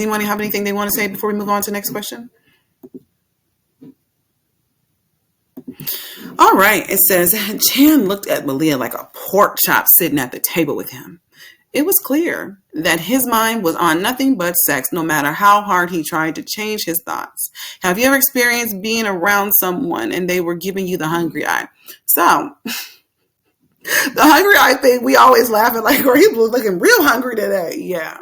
anyone have anything they want to say before we move on to the next question? All right. It says, Chan looked at Malia like a pork chop sitting at the table with him. It was clear that his mind was on nothing but sex, no matter how hard he tried to change his thoughts. Have you ever experienced being around someone and they were giving you the hungry eye? So, the hungry eye thing, we always laugh at, like, or he was looking real hungry today. Yeah.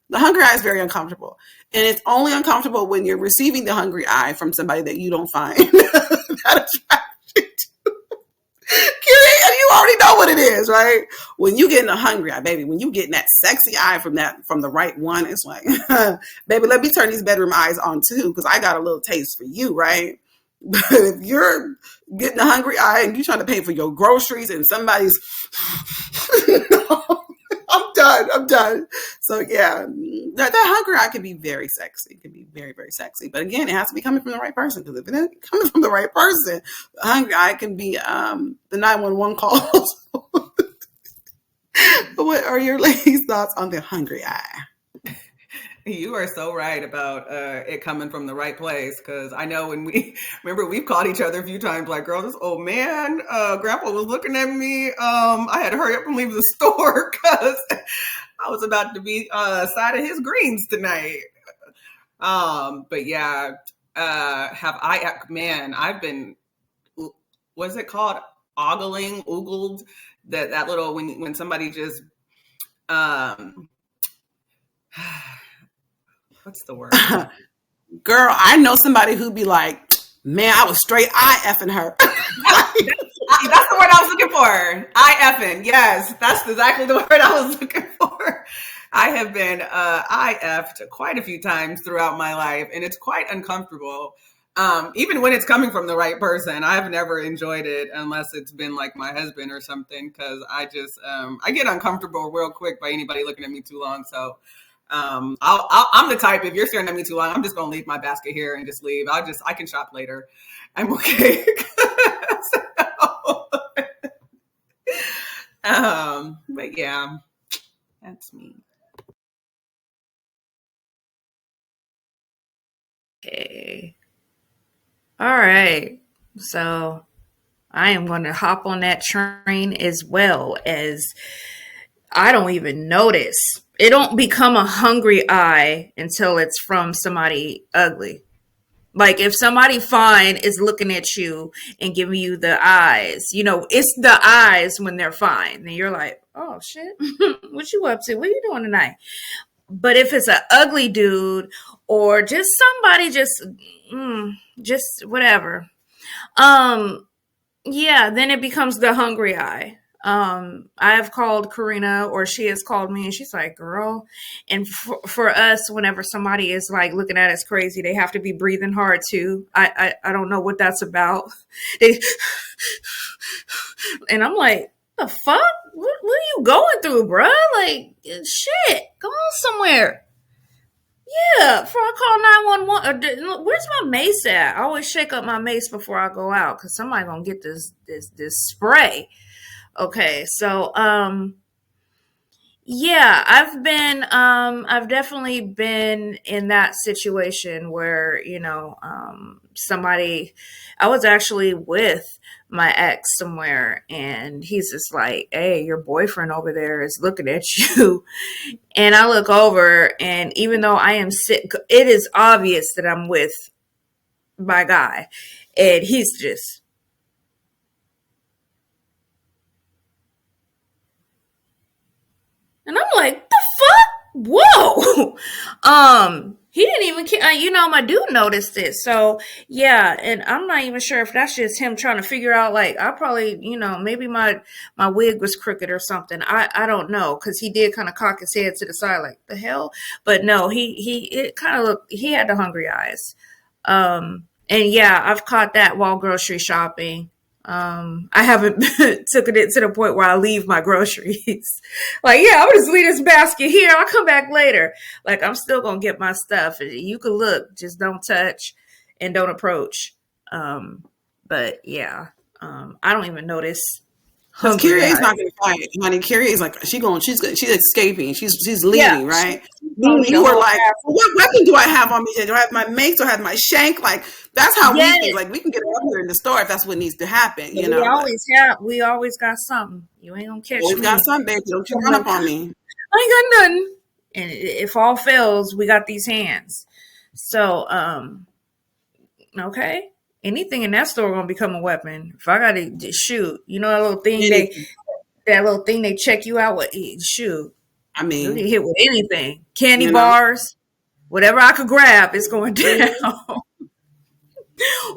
The hungry eye is very uncomfortable. And it's only uncomfortable when you're receiving the hungry eye from somebody that you don't find that attractive to. And you already know what it is, right? When you getting a hungry eye, baby, when you getting that sexy eye from the right one, it's like, baby, let me turn these bedroom eyes on too, because I got a little taste for you, right? But if you're getting a hungry eye and you're trying to pay for your groceries and somebody's, no, I'm done. So yeah, that hungry eye can be very sexy. It can be very, very sexy. But again, it has to be coming from the right person, because if it isn't coming from the right person, the hungry eye can be the 911 calls. What are your ladies' thoughts on the hungry eye? You are so right about it coming from the right place, because I know when we've caught each other a few times, like, girl, this old man, grandpa was looking at me. I had to hurry up and leave the store because I was about to be side of his greens tonight. But yeah, I've been, what's it called? Oogled, that little, when somebody just, what's the word? Girl, I know somebody who'd be like, man, I was straight effing her. That's the word I was looking for. effing. Yes, that's exactly the word I was looking for. I have been effed quite a few times throughout my life, and it's quite uncomfortable. Even when it's coming from the right person, I've never enjoyed it unless it's been like my husband or something, because I just I get uncomfortable real quick by anybody looking at me too long. So I'm the type, if you're staring at me too long, I'm just gonna leave my basket here and just leave. I can shop later. I'm okay. But yeah, that's me. Okay. All right. So I am going to hop on that train, as well as I don't even notice. It don't become a hungry eye until it's from somebody ugly. Like if somebody fine is looking at you and giving you the eyes, it's the eyes when they're fine. And you're like, oh shit, what you up to? What are you doing tonight? But if it's an ugly dude or just somebody just whatever, yeah, then it becomes the hungry eye. I have called Karina, or she has called me, and she's like, girl. And for us, whenever somebody is like looking at us crazy, they have to be breathing hard too. I don't know what that's about. And I'm like, the fuck? What are you going through, bruh? Like, shit, go on somewhere. Yeah, before I call 911, where's my mace at? I always shake up my mace before I go out, because somebody gonna get this spray. Okay, so yeah, I've definitely been in that situation where, somebody, I was actually with my ex somewhere, and he's just like, hey, your boyfriend over there is looking at you. And I look over, and even though I am sick, it is obvious that I'm with my guy, and he's just, and I'm like, the fuck? Whoa. He didn't even care. My dude noticed it. So yeah, and I'm not even sure if that's just him trying to figure out, like, I probably, maybe my wig was crooked or something. I don't know, because he did kind of cock his head to the side, like, the hell. But no, it kind of looked, he had the hungry eyes. And yeah, I've caught that while grocery shopping. I haven't taken it to the point where I leave my groceries. Like, yeah, I'll just leave this basket here. I'll come back later. Like, I'm still going to get my stuff. You can look, just don't touch and don't approach. But yeah, I don't even notice Because Hungry Kyrie is not eyes. going to fight, honey. Kyrie is like she's escaping. She's Yeah, leaving, right? she's Me gonna and need a you are whole like, bath. well, what weapon do I have on me? Do I have my mace? Do I have my shank? Like that's how we think. Yes, Like we can get up here in the store if that's what needs to happen, but you know. But we always got something. You ain't gonna catch always got me. something, baby. Don't you I'm run like, up on me. I ain't got nothing. And if all fails, we got these hands. So, okay. Anything in that store gonna become a weapon. If I gotta shoot, you know Anything. that little thing they check you out with. Shoot, I you'll get mean, hit with anything. Candy you know. bars, whatever I could grab is going Mhm. down.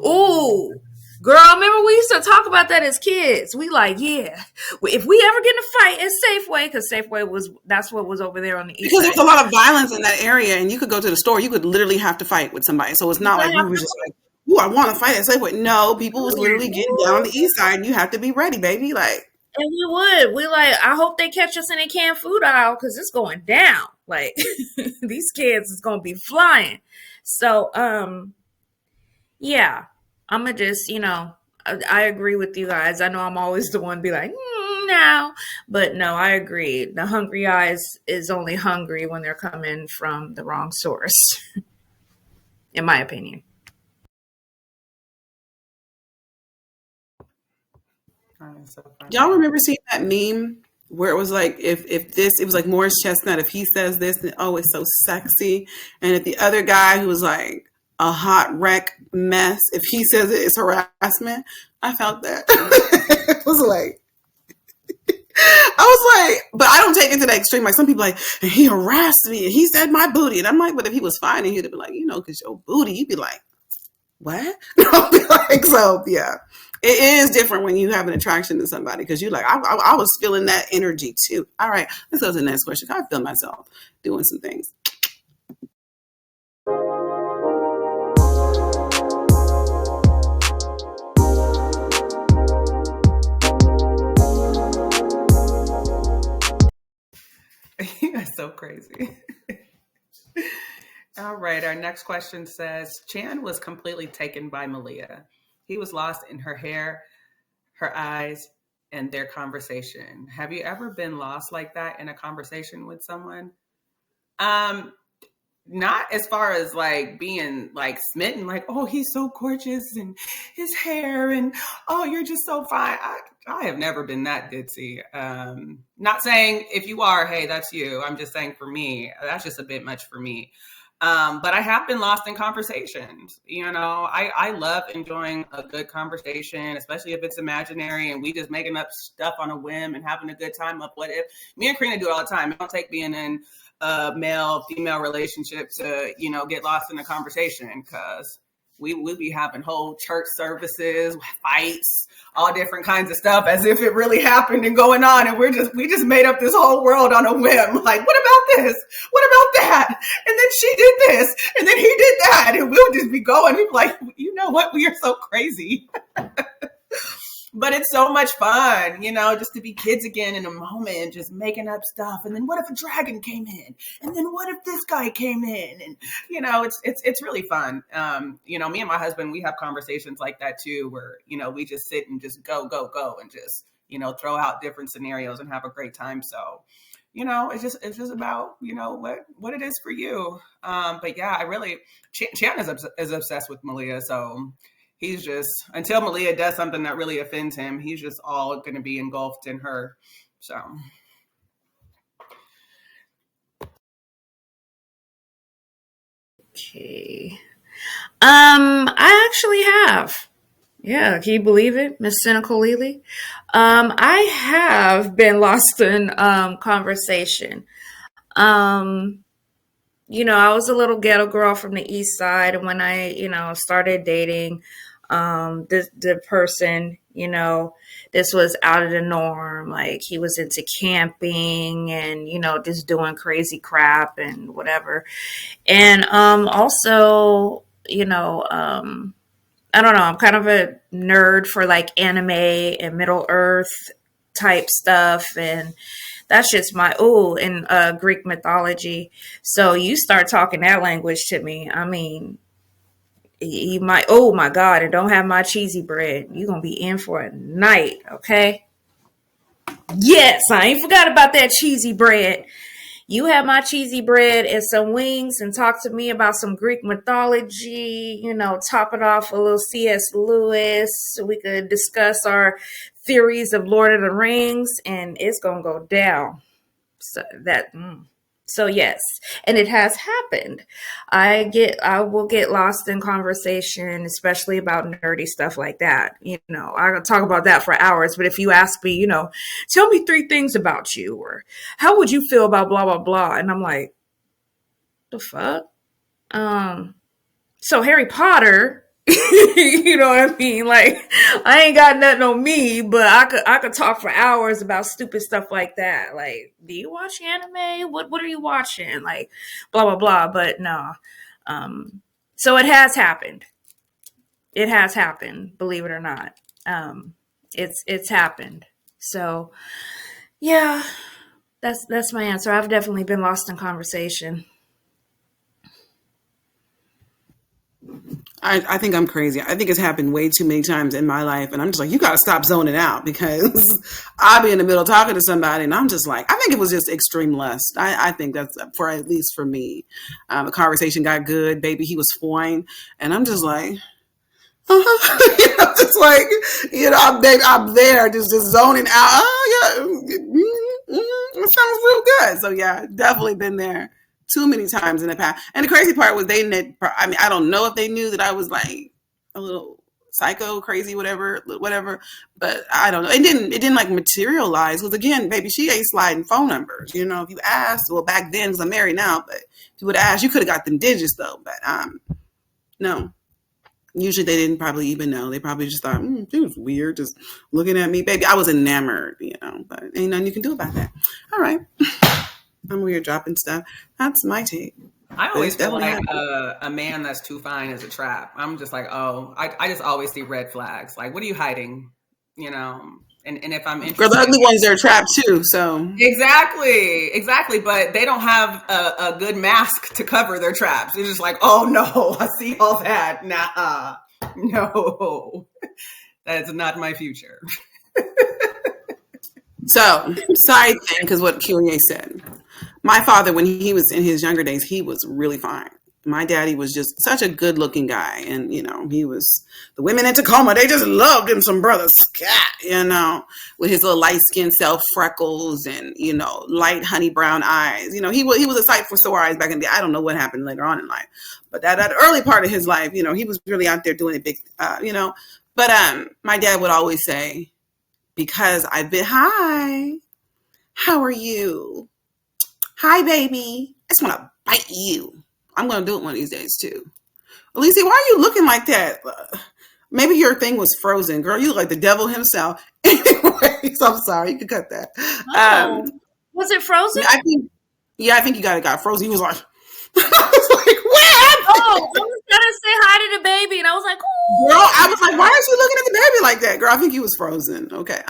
Ooh, girl, remember we used to talk about that as kids. We like, yeah, if we ever get in a fight at Safeway, because Safeway that's what was over there on the east Because there's side. a lot of violence in that area, and you could go to the store, you could literally have to fight with somebody. So it's You not like gonna we have were to just like, "Ooh, I want to fight." And say, "What?" No, people was literally getting down on the fight. east side, and you have to be ready, baby. Like, And we would. We like, I hope they catch us in a canned food aisle because it's going down. Like these kids is gonna be flying. So yeah. I'ma just, I agree with you guys. I know I'm always the one to be like, no. But no, I agree. The hungry eyes is only hungry when they're coming from the wrong source, in my opinion. Oh, that's so y'all funny. remember seeing that meme where it was like, if this, it was like Morris Chestnut. If he says this, then oh, it's so sexy. And if the other guy who was like a hot wreck mess, if he says it, it's harassment. I felt that. It was like. I was like, but I don't take it to the extreme. Like some people like, and he harassed me and he said my booty. And I'm like, but if he was fine and he'd be like, because your booty, you'd be like, what? I'll be like, so yeah. It is different when you have an attraction to somebody because you like, I was feeling that energy too. All right, let's go to the next question. I feel myself doing some things. That's so crazy. All right, our next question says Chan was completely taken by Malia. He was lost in her hair, her eyes, and their conversation. Have you ever been lost like that in a conversation with someone? Um, Not as far as like being like smitten, like, oh, he's so gorgeous and his hair and oh, you're just so fine. I have never been that ditzy. Not saying if you are, hey, that's you. I'm just saying for me, that's just a bit much for me. But I have been lost in conversations. I love enjoying a good conversation, especially if it's imaginary and we just making up stuff on a whim and having a good time of what if. Me and Karina do it all the time. It don't take being in male female relationship to get lost in the conversation because we be having whole church services, fights, all different kinds of stuff as if it really happened and going on, and we just made up this whole world on a whim. Like, what about this? What about that? And then she did this, and then he did that, and we'll just be going. We'd be like, you know what? We are so crazy. But it's so much fun, just to be kids again in a moment, just making up stuff. And then what if a dragon came in? And then what if this guy came in? And it's really fun. Me and my husband, we have conversations like that too, where we just sit and just go and just throw out different scenarios and have a great time. So it's just about what it is for you. But yeah, I really Chan is obsessed with Malia, so he's just, until Malia does something that really offends him, he's just all going to be engulfed in her. So Okay. I actually have. Yeah, can you believe it, Miss Cynical Lily? I have been lost in conversation. Um, I was a little ghetto girl from the east side, and when I, started dating the person, this was out of the norm. Like he was into camping and, just doing crazy crap and whatever. And also, I don't know, I'm kind of a nerd for like anime and Middle Earth type stuff, and that's just my and Greek mythology. So you start talking that language to me, I mean, you might, oh my God, and don't have my cheesy bread. You're gonna be in for a night, okay? Yes, I ain't forgot about that cheesy bread. You have my cheesy bread and some wings and talk to me about some Greek mythology, top it off a little C.S. Lewis. So we could discuss our theories of Lord of the Rings, and it's going to go down. So yes, and it has happened. I will get lost in conversation, especially about nerdy stuff like that. I can talk about that for hours, but if you ask me, tell me 3 things about you, or how would you feel about blah blah blah, and I'm like, the fuck? So Harry Potter, you know what I mean? Like, I ain't got nothing on me, but I could talk for hours about stupid stuff like that. Like, do you watch anime? What are you watching? Like, blah blah blah. But no. So it has happened. It has happened, believe it or not. It's happened. So yeah, that's my answer. I've definitely been lost in conversation. I think I'm crazy. I think it's happened way too many times in my life. And I'm just like, you got to stop zoning out, because I'll be in the middle talking to somebody and I'm just like, I think it was just extreme lust. I think that's at least for me. The conversation got good. Baby, he was fine. And I'm just like, just like, I'm there just zoning out. Oh, yeah. It sounds real good. So, yeah, definitely been there too many times in the past. And the crazy part was I don't know if they knew that I was like a little psycho, crazy, whatever, but I don't know. It didn't like materialize, because again, baby, she ain't sliding phone numbers. If you asked, well, back then, because I'm married now, but if you would have asked, you could have got them digits though. But no. Usually they didn't probably even know. They probably just thought, it was weird, just looking at me. Baby, I was enamored, but ain't nothing you can do about that. All right. I'm weird dropping stuff. That's my take. I always feel like a man that's too fine is a trap. I'm just like, I just always see red flags. Like, what are you hiding? And if I'm interested, girl, the ugly ones are a trap too. So exactly. But they don't have a good mask to cover their traps. They're just like, oh no, I see all that. Nah, no, that's not my future. So, side thing, because what Kyrie said. My father, when he was in his younger days, he was really fine. My daddy was just such a good looking guy. And, he was, the women in Tacoma, they just loved him some brother Scott, with his little light skinned self, freckles and, light honey brown eyes. He was a sight for sore eyes back in the day. I don't know what happened later on in life, but that early part of his life, he was really out there doing it big, but my dad would always say, because I've been, hi, how are you? Hi, baby. I just want to bite you. I'm going to do it one of these days, too. Alicia, why are you looking like that? Maybe your thing was frozen. Girl, you look like the devil himself. Anyways, I'm sorry. You can cut that. Oh. Was it frozen? I think you got frozen. He was like, I was like, what happened? Oh, I was going to say hi to the baby. And I was like, oh. Girl, I was like, why are you looking at the baby like that? Girl, I think he was frozen. Okay.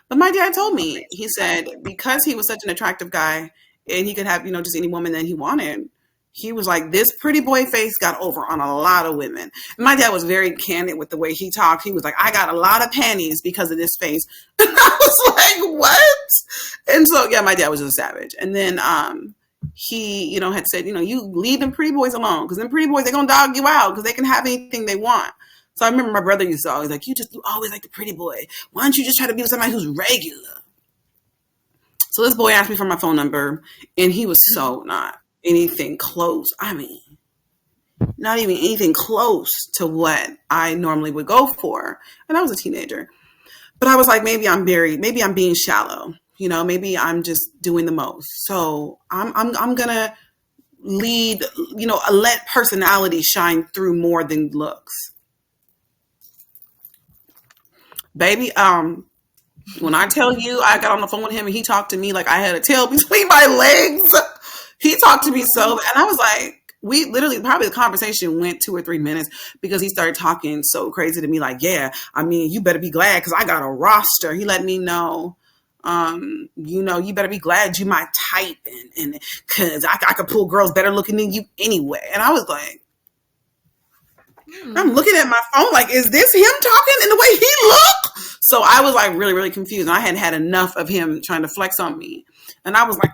But my dad told me, he said, because he was such an attractive guy, and he could have, just any woman that he wanted. He was like, this pretty boy face got over on a lot of women. And my dad was very candid with the way he talked. He was like, I got a lot of panties because of this face. And I was like, what? And so, yeah, my dad was just a savage. And then he, had said, you leave them pretty boys alone, because them pretty boys, they're going to dog you out because they can have anything they want. So I remember my brother used to always like, you always like the pretty boy. Why don't you just try to be with somebody who's regular? So this boy asked me for my phone number, and he was so not anything close. I mean, not even anything close to what I normally would go for. And I was a teenager. But I was like, maybe I'm being shallow. Maybe I'm just doing the most. So I'm going to lead, let personality shine through more than looks. Baby, when I tell you I got on the phone with him and he talked to me like I had a tail between my legs, he talked to me so, and I was like, we literally, probably the conversation went 2 or 3 minutes, because he started talking so crazy to me like, yeah, I mean, you better be glad because I got a roster. He let me know, you better be glad you my type, and because I could pull girls better looking than you anyway. And I was like, I'm looking at my phone like, is this him talking in the way he look? So I was like really, really confused. And I hadn't had enough of him trying to flex on me. And I was like,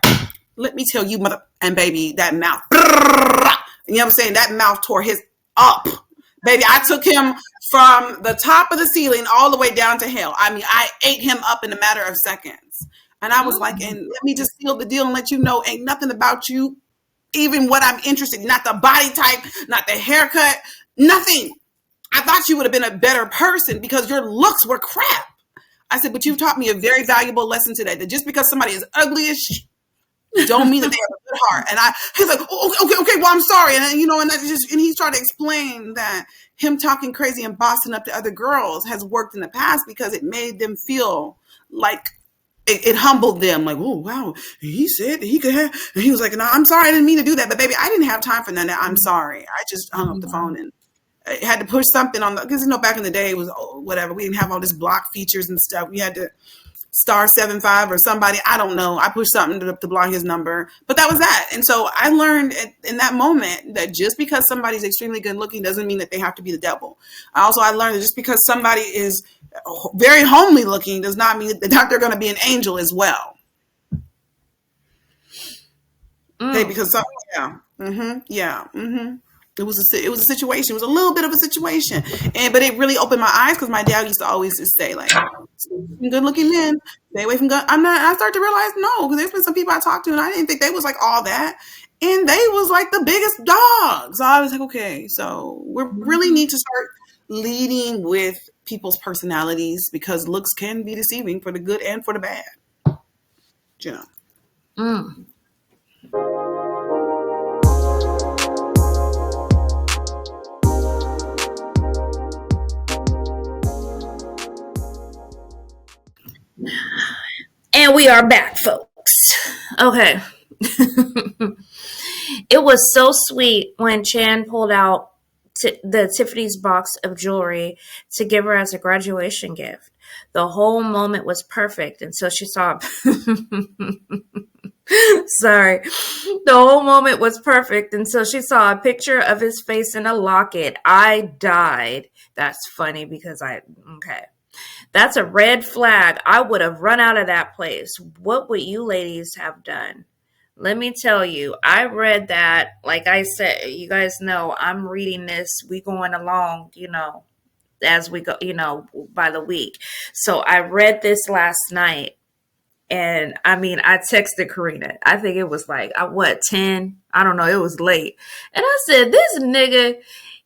let me tell you, mother and baby, that mouth. You know what I'm saying? That mouth tore his up. Baby, I took him from the top of the ceiling all the way down to hell. I mean, I ate him up in a matter of seconds. And I was like, and let me just seal the deal and let you know, ain't nothing about you, even what I'm interested in, not the body type, not the haircut, nothing. I thought you would have been a better person because your looks were crap. I said, but you've taught me a very valuable lesson today, that just because somebody is ugly as shit, don't mean that they have a good heart. And he's like, oh, okay, well, I'm sorry. And and he's trying to explain that him talking crazy and bossing up to other girls has worked in the past because it made them feel like it humbled them. Like, oh, wow, he said he could have, and he was like, no, I'm sorry, I didn't mean to do that. But baby, I didn't have time for none of that. I'm sorry. I just hung up the phone and I had to push something on because back in the day it was whatever. We didn't have all this block features and stuff. We had to star 75 or somebody, I don't know. I pushed something to block his number, but that was that. And so I learned in that moment that just because somebody's extremely good looking doesn't mean that they have to be the devil. I learned that just because somebody is very homely looking does not mean that they're going to be an angel as well. Because It was a situation. It was a little bit of a situation, but it really opened my eyes because my dad used to always just say, like, good looking men, stay away from guns. I started to realize no, because there's been some people I talked to and I didn't think they was like all that, and they was like the biggest dogs. So I was like, okay, so we really need to start leading with people's personalities because looks can be deceiving for the good and for the bad. You know. And we are back, folks. Okay. It was so sweet when Chan pulled out the Tiffany's box of jewelry to give her as a graduation gift. The whole moment was perfect until she saw sorry. The whole moment was perfect until she saw a picture of his face in a locket. I died. That's funny because okay. That's a red flag. I would have run out of that place. What would you ladies have done? Let me tell you, I read that, like I said, you guys know, I'm reading this. We going along, as we go, by the week. So I read this last night. And I texted Karina. I think it was like, 10? I don't know. It was late. And I said, this nigga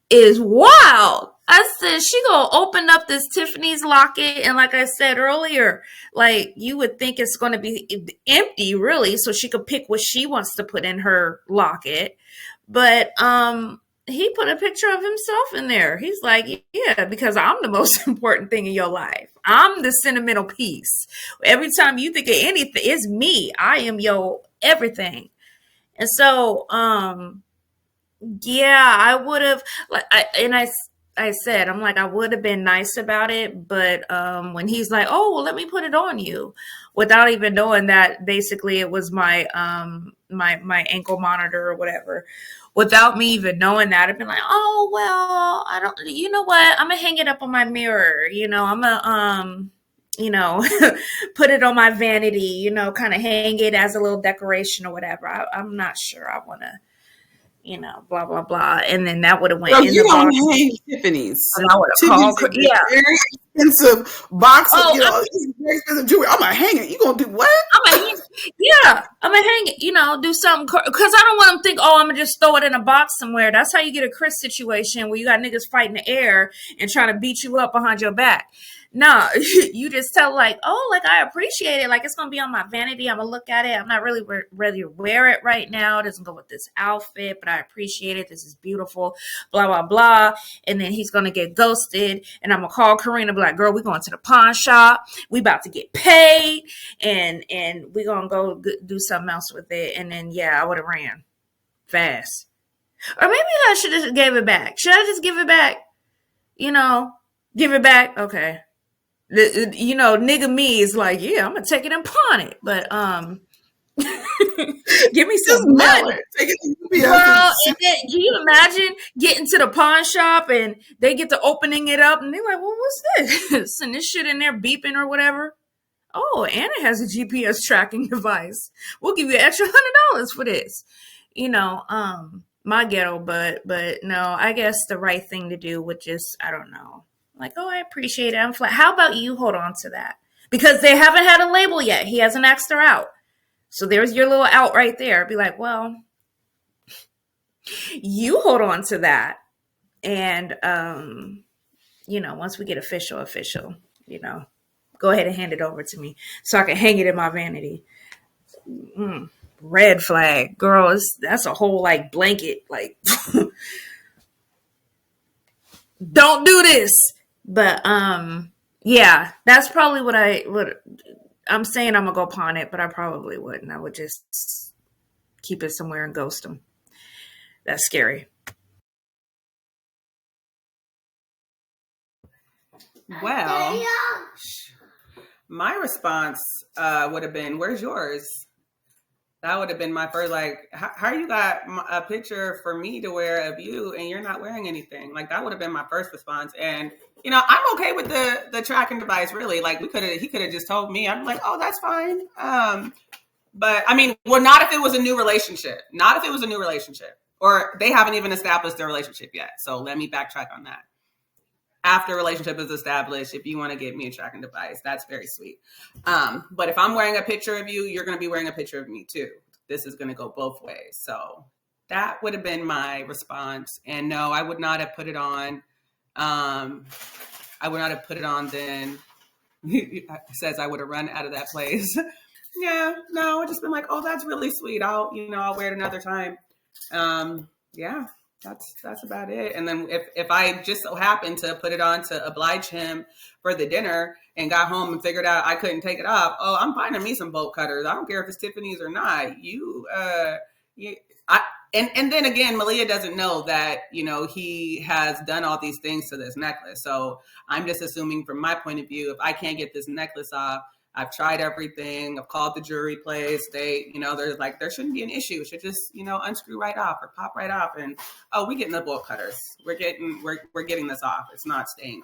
is wild. I said, she gonna open up this Tiffany's locket. And like I said earlier, like you would think it's going to be empty really. So she could pick what she wants to put in her locket. But, he put a picture of himself in there. He's like, yeah, because I'm the most important thing in your life. I'm the sentimental piece. Every time you think of anything, it's me. I am your everything. And so, yeah, I would have, I said, I'm like, I would have been nice about it. But when he's like, oh, well, let me put it on you, without even knowing that basically it was my my ankle monitor or whatever, without me even knowing that, I'd been like, oh, well, I don't, you know what? I'm going to hang it up on my mirror. I'm going to, put it on my vanity, kind of hang it as a little decoration or wwhatever. I'm not sure I want to, blah, blah, blah. And then that would have went in you the don't box. hang Tiffany's. And I would have called, yeah. Very expensive box of, very expensive jewelry. I'm going to hang it. You going to do what? I'm going to hang it, do something. Because I don't want them to think, I'm going to just throw it in a box somewhere. That's how you get a Chris situation where you got niggas fighting the air and trying to beat you up behind your back. No, you just tell like, I appreciate it. Like, it's going to be on my vanity. I'm going to look at it. I'm not really ready to wear it right now. It doesn't go with this outfit, but I appreciate it. This is beautiful, blah, blah, blah. And then he's going to get ghosted. And I'm going to call Karina, be like, girl, we going to the pawn shop. We about to get paid. And we going to go do something else with it. And then, I would have ran fast. Or maybe I should have gave it back. Should I just give it back? Give it back? Okay. Nigga me is like, I'm gonna take it and pawn it. But Give me Just some mail money. it. Take it to UPS. Girl, and then can you imagine getting to the pawn shop and they get to opening it up and they're like, well, what's this? And this shit in there beeping or whatever. Oh, and it has a GPS tracking device. We'll give you an extra $100 for this. My ghetto, but no, I guess the right thing to do would just, I don't know. Like, oh, I appreciate it. I'm flat. How about you hold on to that? Because they haven't had a label yet. He hasn't asked her out. So there's your little out right there. Be like, well, you hold on to that. And, once we get official, go ahead and hand it over to me so I can hang it in my vanity. Red flag. Girl, that's a whole like blanket. Like, don't do this. But, yeah, that's probably what I'm saying. I'm going to go pawn it, but I probably wouldn't. I would just keep it somewhere and ghost them. That's scary. Well, my response would have been, where's yours? That would have been my first, like, how you got a picture for me to wear of you and you're not wearing anything? Like, that would have been my first response. And, I'm okay with the tracking device, really. Like, he could have just told me. I'd be like, oh, that's fine. But, I mean, well, not if it was a new relationship. Not if it was a new relationship. Or they haven't even established their relationship yet. So let me backtrack on that. After a relationship is established, if you want to get me a tracking device, that's very sweet. But if I'm wearing a picture of you, you're going to be wearing a picture of me too. This is going to go both ways. So that would have been my response. And no, I would not have put it on. I would not have put it on then. It says I would have run out of that place. Yeah, no, I've just been like, oh, that's really sweet. I'll wear it another time. Yeah. That's about it. And then if I just so happened to put it on to oblige him for the dinner and got home and figured out I couldn't take it off, oh, I'm finding me some bolt cutters. I don't care if it's Tiffany's or not. And then again, Malia doesn't know that, he has done all these things to this necklace. So I'm just assuming from my point of view, if I can't get this necklace off, I've tried everything. I've called the jewelry place. They, they're like, there shouldn't be an issue. It should just, unscrew right off or pop right off. And, oh, we're getting the bolt cutters. We're getting this off. It's not staying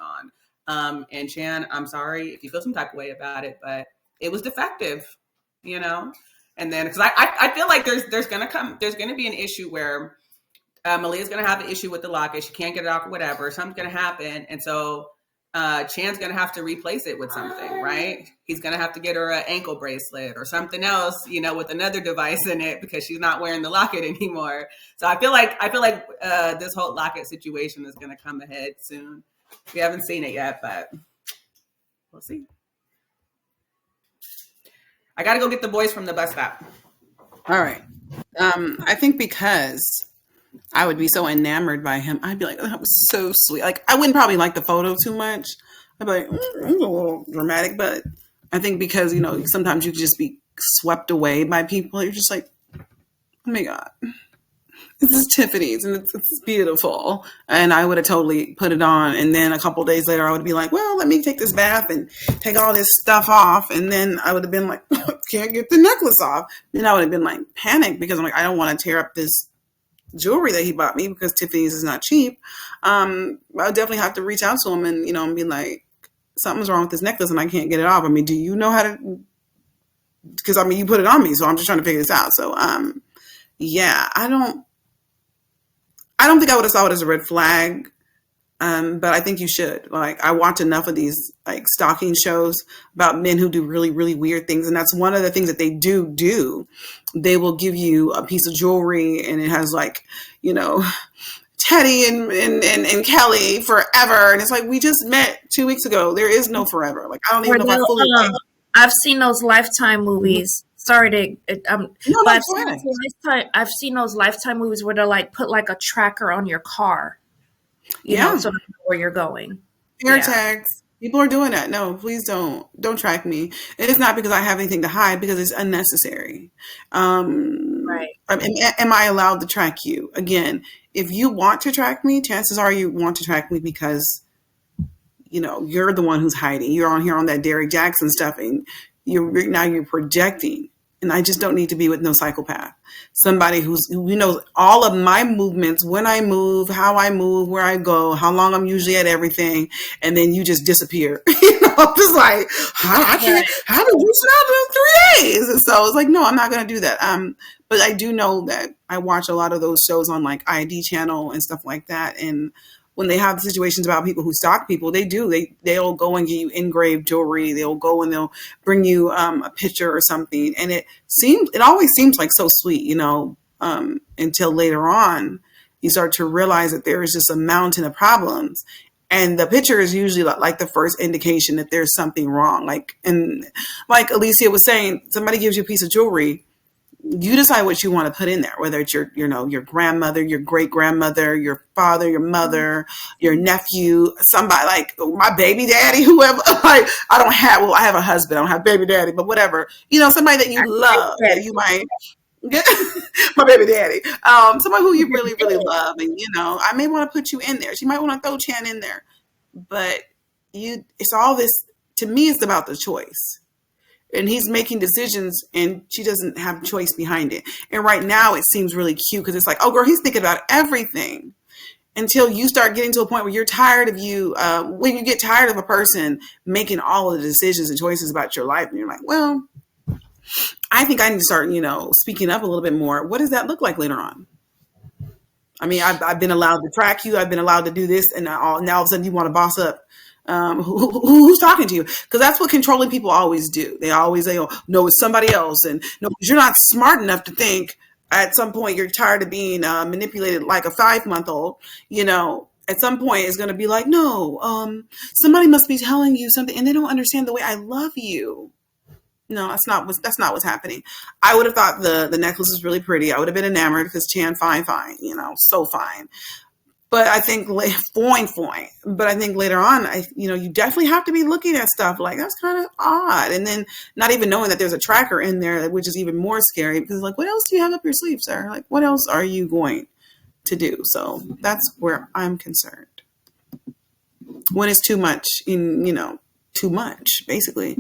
on. And Chan, I'm sorry if you feel some type of way about it, but it was defective, And then, because I feel like there's going to be an issue where Malia's going to have an issue with the locket. She can't get it off or whatever. Something's going to happen. And so Chan's going to have to replace it with something, right? He's going to have to get her an ankle bracelet or something else, with another device in it because she's not wearing the locket anymore. So I feel like this whole locket situation is going to come ahead soon. We haven't seen it yet, but we'll see. I got to go get the boys from the bus stop. All right. I think because I would be so enamored by him, I'd be like, oh, that was so sweet. Like, I wouldn't probably like the photo too much. I'd be like, it's a little dramatic, but I think because, sometimes you can just be swept away by people. You're just like, oh my God, this is Tiffany's and it's beautiful. And I would have totally put it on. And then a couple of days later, I would be like, well, let me take this bath and take all this stuff off. And then I would have been like, can't get the necklace off. Then I would have been like panicked because I'm like, I don't want to tear up this jewelry that he bought me because Tiffany's is not cheap. I'll definitely have to reach out to him and, and be like, something's wrong with this necklace and I can't get it off. I mean, do you know how to, because you put it on me, so I'm just trying to figure this out. So, yeah, I don't think I would have saw it as a red flag. But I think you should. Like, I watch enough of these like stalking shows about men who do really, really weird things. And that's one of the things that they do. They will give you a piece of jewelry and it has like, Teddy and Kelly forever. And it's like, we just met 2 weeks ago. There is no forever. Like, I don't even know if I fully like it. I've seen those Lifetime movies. Sorry to, No, but I've I've seen those Lifetime movies where they're like, put like a tracker on your car. You Yeah. know, so they know where you're going. Air Yeah. tags. People are doing that. No, please don't track me. And it's not because I have anything to hide, because it's unnecessary. Right. Am I allowed to track you? Again, if you want to track me, chances are you want to track me because, you're the one who's hiding. You're on here on that Derrick Jackson stuff and you're projecting. And I just don't need to be with no psychopath. Somebody who knows all of my movements, when I move, how I move, where I go, how long I'm usually at everything, and then you just disappear. I'm just like, I can't. How did you stop in 3 days? And so it's like, no, I'm not going to do that. But I do know that I watch a lot of those shows on like ID channel and stuff like that, and when they have situations about people who stalk people, they'll go and give you engraved jewelry. They'll go and they'll bring you a picture or something. And it always seems like so sweet, until later on you start to realize that there is just a mountain of problems. And the picture is usually like the first indication that there's something wrong. Like Alicia was saying, somebody gives you a piece of jewelry. You decide what you want to put in there, whether it's your grandmother, your great grandmother, your father, your mother, your nephew, somebody like my baby daddy, whoever. Like I have a husband, I don't have baby daddy, but whatever, somebody that you love, that you might get my baby daddy, somebody who you really, really love. And, I may want to put you in there. She might want to throw Chan in there, but it's all this, to me, it's about the choice. And he's making decisions and she doesn't have choice behind it. And right now it seems really cute because it's like, oh girl, he's thinking about everything, until you start getting to a point where you're tired of when you get tired of a person making all of the decisions and choices about your life. And you're like, well, I think I need to start, speaking up a little bit more. What does that look like later on? I mean, I've been allowed to track you. I've been allowed to do this. And now all of a sudden you want to boss up. Who's talking to you? Because that's what controlling people always do. They always say, oh, no, it's somebody else. And no, you're not smart enough to think at some point you're tired of being manipulated like a 5-month-old. At some point it's going to be like, no, somebody must be telling you something and they don't understand the way I love you. No, that's not what's happening. I would have thought the necklace is really pretty. I would have been enamored because Chan fine, so fine. But I think fine. But I think later on, you definitely have to be looking at stuff like that's kind of odd, and then not even knowing that there's a tracker in there, which is even more scary because like, what else do you have up your sleeve, sir? Like, what else are you going to do? So that's where I'm concerned. When it's too much, too much, basically.